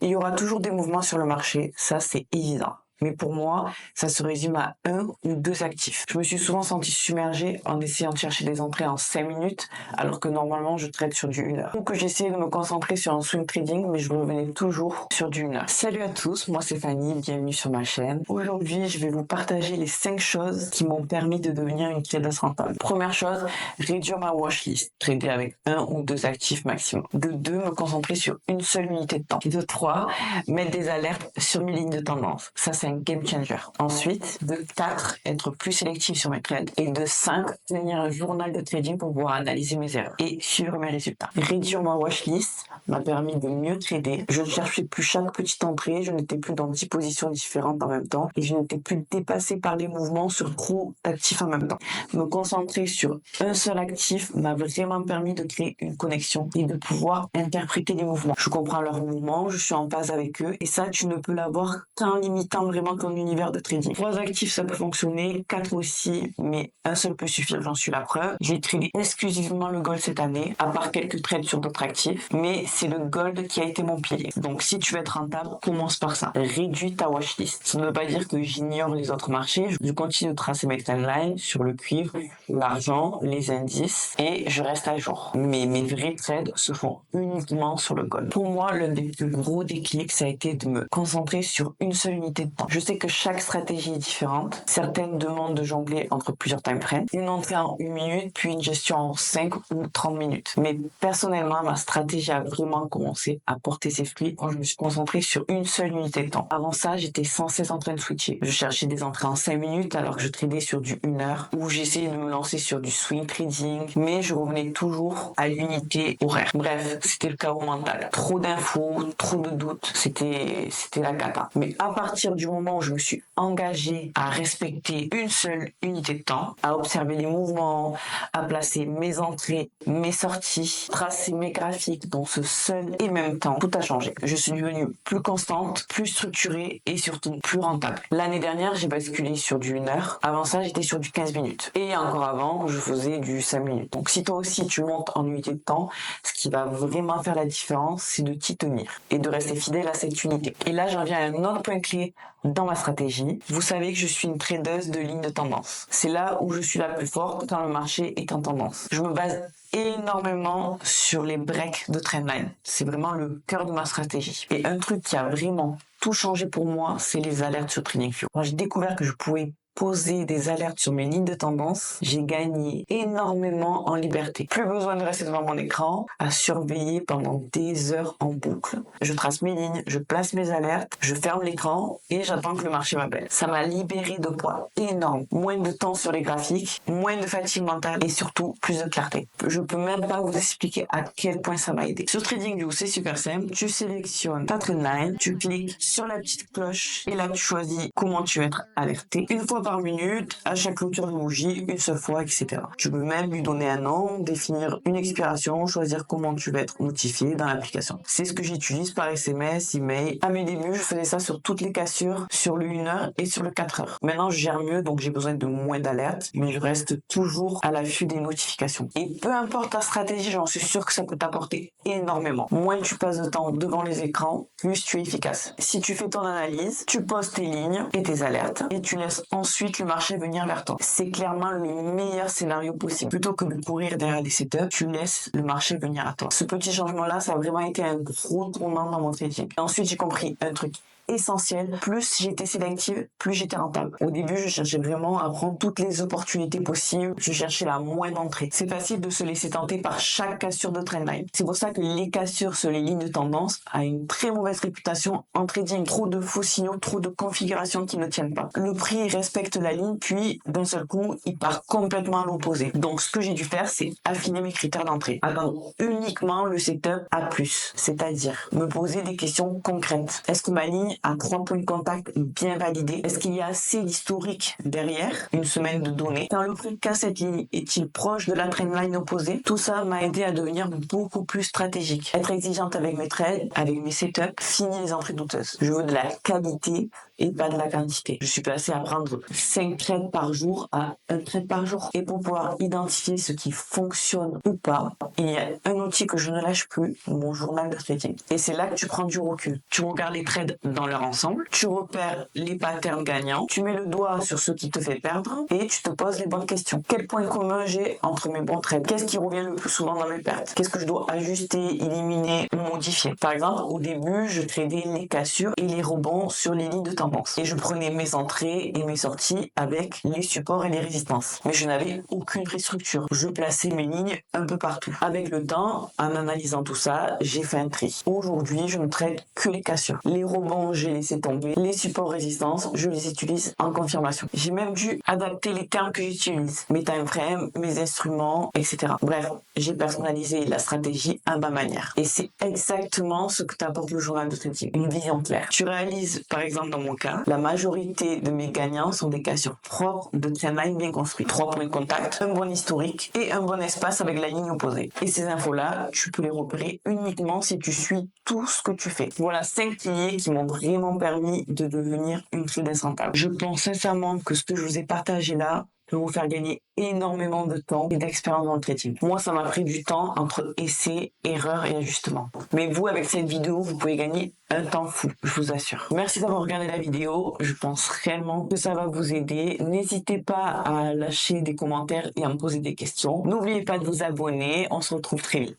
Il y aura toujours des mouvements sur le marché, ça c'est évident. Mais pour moi, ça se résume à 1 ou 2 actifs. Je me suis souvent senti submergée en essayant de chercher des entrées en 5 minutes, alors que normalement je trade sur du 1 heure. Donc j'essayais de me concentrer sur un swing trading, mais je revenais toujours sur du 1 heure. Salut à tous, moi c'est Fanny, bienvenue sur ma chaîne. Aujourd'hui, je vais vous partager les 5 choses qui m'ont permis de devenir une tradeuse rentable. Première chose, réduire ma watchlist, trader avec 1 ou 2 actifs maximum. De 2, me concentrer sur une seule unité de temps. De 3, mettre des alertes sur mes lignes de tendance. Ça c'est un game changer. Ensuite, de 4, être plus sélectif sur mes trades. Et de 5, tenir un journal de trading pour pouvoir analyser mes erreurs et suivre mes résultats. Réduire ma watchlist m'a permis de mieux trader. Je ne cherchais plus chaque petite entrée, je n'étais plus dans 10 positions différentes en même temps et je n'étais plus dépassé par les mouvements sur trop d'actifs en même temps. Me concentrer sur un seul actif m'a vraiment permis de créer une connexion et de pouvoir interpréter les mouvements. Je comprends leurs mouvements, je suis en phase avec eux et ça, tu ne peux l'avoir qu'en limitant vraiment ton univers de trading. 3 actifs, ça peut fonctionner, 4 aussi, mais un seul peut suffire, j'en suis la preuve. J'ai tradé exclusivement le gold cette année, à part quelques trades sur d'autres actifs, mais c'est le gold qui a été mon pilier. Donc si tu veux être rentable, commence par ça. Réduis ta watchlist. Ça ne veut pas dire que j'ignore les autres marchés, je continue de tracer mes trendlines sur le cuivre, l'argent, les indices, et je reste à jour. Mais mes vrais trades se font uniquement sur le gold. Pour moi, l'un des plus gros déclics, ça a été de me concentrer sur une seule unité de temps. Je sais que chaque stratégie est différente. Certaines demandent de jongler entre plusieurs time frames, une entrée en 1 minute, puis une gestion en 5 ou 30 minutes. Mais personnellement, ma stratégie a vraiment commencé à porter ses fruits quand je me suis concentré sur une seule unité de temps. Avant ça, j'étais sans cesse en train de switcher. Je cherchais des entrées en 5 minutes alors que je tradais sur du 1 heure, ou j'essayais de me lancer sur du swing trading, mais je revenais toujours à l'unité horaire. Bref, c'était le chaos mental. Trop d'infos, trop de doutes, c'était la cata. Mais à partir du moment où je me suis engagée à respecter une seule unité de temps, à observer les mouvements, à placer mes entrées, mes sorties, tracer mes graphiques dans ce seul et même temps, tout a changé. Je suis devenue plus constante, plus structurée et surtout plus rentable. L'année dernière, j'ai basculé sur du 1 heure. Avant ça, j'étais sur du 15 minutes. Et encore avant, je faisais du 5 minutes. Donc si toi aussi tu montes en unité de temps, ce qui va vraiment faire la différence, c'est de t'y tenir et de rester fidèle à cette unité. Et là, j'en viens à un autre point clé dans ma stratégie. Vous savez que je suis une tradeuse de ligne de tendance. C'est là où je suis la plus forte quand le marché est en tendance. Je me base énormément sur les breaks de trendline. C'est vraiment le cœur de ma stratégie. Et un truc qui a vraiment tout changé pour moi, c'est les alertes sur TradingView. Quand j'ai découvert que je pouvais poser des alertes sur mes lignes de tendance, j'ai gagné énormément en liberté. Plus besoin de rester devant mon écran à surveiller pendant des heures en boucle. Je trace mes lignes, je place mes alertes, je ferme l'écran et j'attends que le marché m'appelle. Ça m'a libéré de poids énorme. Moins de temps sur les graphiques, moins de fatigue mentale et surtout plus de clarté. Je peux même pas vous expliquer à quel point ça m'a aidé. Sur TradingView, c'est super simple. Tu sélectionnes ta trendline, tu cliques sur la petite cloche et là tu choisis comment tu veux être alerté. Une fois par minute, à chaque clôture de bougie, une seule fois, etc. Tu peux même lui donner un nom, définir une expiration, choisir comment tu vas être notifié dans l'application. C'est ce que j'utilise par SMS, email. À mes débuts, je faisais ça sur toutes les cassures, sur le 1 heure et sur le 4 heures. Maintenant, je gère mieux, donc j'ai besoin de moins d'alertes, mais je reste toujours à l'affût des notifications. Et peu importe ta stratégie, j'en suis sûr que ça peut t'apporter énormément. Moins tu passes de temps devant les écrans, plus tu es efficace. Si tu fais ton analyse, tu poses tes lignes et tes alertes et tu laisses ensuite le marché venir vers toi. C'est clairement le meilleur scénario possible. Plutôt que de courir derrière les setups, tu laisses le marché venir à toi. Ce petit changement-là, ça a vraiment été un gros tournant dans mon trading. Et ensuite, j'ai compris un truc essentiel. Plus j'étais sélective, plus j'étais rentable. Au début, je cherchais vraiment à prendre toutes les opportunités possibles. Je cherchais la moindre entrée. C'est facile de se laisser tenter par chaque cassure de trendline. C'est pour ça que les cassures sur les lignes de tendance a une très mauvaise réputation en trading. Trop de faux signaux, trop de configurations qui ne tiennent pas. Le prix il respecte la ligne, puis d'un seul coup, il part complètement à l'opposé. Donc ce que j'ai dû faire, c'est affiner mes critères d'entrée. Attendre uniquement le setup A+, c'est-à-dire me poser des questions concrètes. Est-ce que ma ligne à 3 points de contact bien validés? Est-ce qu'il y a assez d'historique derrière une semaine de données? Quand le prix casse cette ligne, est-il proche de la trendline opposée? Tout ça m'a aidé à devenir beaucoup plus stratégique. Être exigeante avec mes trades, avec mes setups, finir les entrées douteuses. Je veux de la qualité et pas de la quantité. Je suis passée à prendre 5 trades par jour à un trade par jour. Et pour pouvoir identifier ce qui fonctionne ou pas, il y a un outil que je ne lâche plus, mon journal de trading. Et c'est là que tu prends du recul. Tu regardes les trades dans leur ensemble, tu repères les patterns gagnants, tu mets le doigt sur ce qui te fait perdre et tu te poses les bonnes questions. Quel point commun j'ai entre mes bons trades? Qu'est-ce qui revient le plus souvent dans mes pertes? Qu'est-ce que je dois ajuster, éliminer ou modifier? Par exemple, au début, je tradais les cassures et les rebonds sur les lignes de tendance. Et je prenais mes entrées et mes sorties avec les supports et les résistances. Mais je n'avais aucune vraie structure. Je plaçais mes lignes un peu partout. Avec le temps, en analysant tout ça, j'ai fait un tri. Aujourd'hui, je ne trade que les cassures. Les rebonds, j'ai laissé tomber. Les supports résistances, je les utilise en confirmation. J'ai même dû adapter les termes que j'utilise. Mes time frames, mes instruments, etc. Bref, j'ai personnalisé la stratégie à ma manière. Et c'est exactement ce que t'apporte le journal de trading. Une vision claire. Tu réalises, par exemple dans mon cas, la majorité de mes gagnants sont des cassures propres de trendline bien construits. 3 points de contact, un bon historique et un bon espace avec la ligne opposée. Et ces infos-là, tu peux les repérer uniquement si tu suis tout ce que tu fais. Voilà 5 piliers qui m'ont vraiment permis de devenir une trader rentable. Je pense sincèrement que ce que je vous ai partagé là peut vous faire gagner énormément de temps et d'expérience dans le trading. Moi, ça m'a pris du temps entre essais, erreurs et ajustements. Mais vous, avec cette vidéo, vous pouvez gagner un temps fou, je vous assure. Merci d'avoir regardé la vidéo. Je pense réellement que ça va vous aider. N'hésitez pas à lâcher des commentaires et à me poser des questions. N'oubliez pas de vous abonner. On se retrouve très vite.